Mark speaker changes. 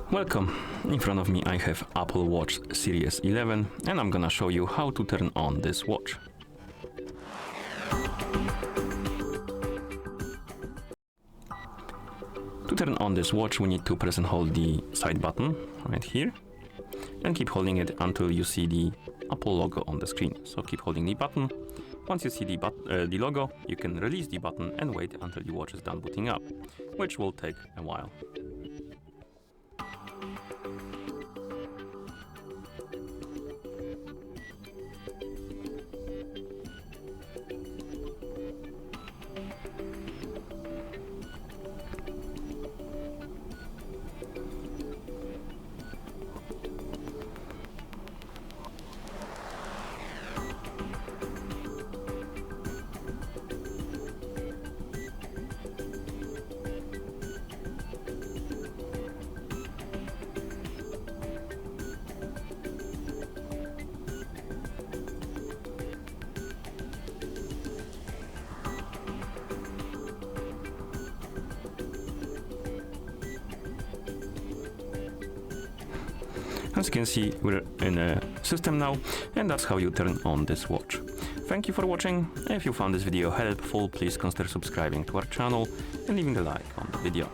Speaker 1: Welcome. In front of me I have Apple Watch Series 11 and I'm gonna show you how to turn on this watch. To turn on this watch we need to press and hold the side button right here and keep holding it until you see the Apple logo on the screen. So keep holding the button. Once you see the logo, you can release the button and wait until your watch is done booting up, which will take a while. As you can see, we're in a system now, and that's how you turn on this watch. Thank you for watching. If you found this video helpful, please consider subscribing to our channel and leaving a like on the video.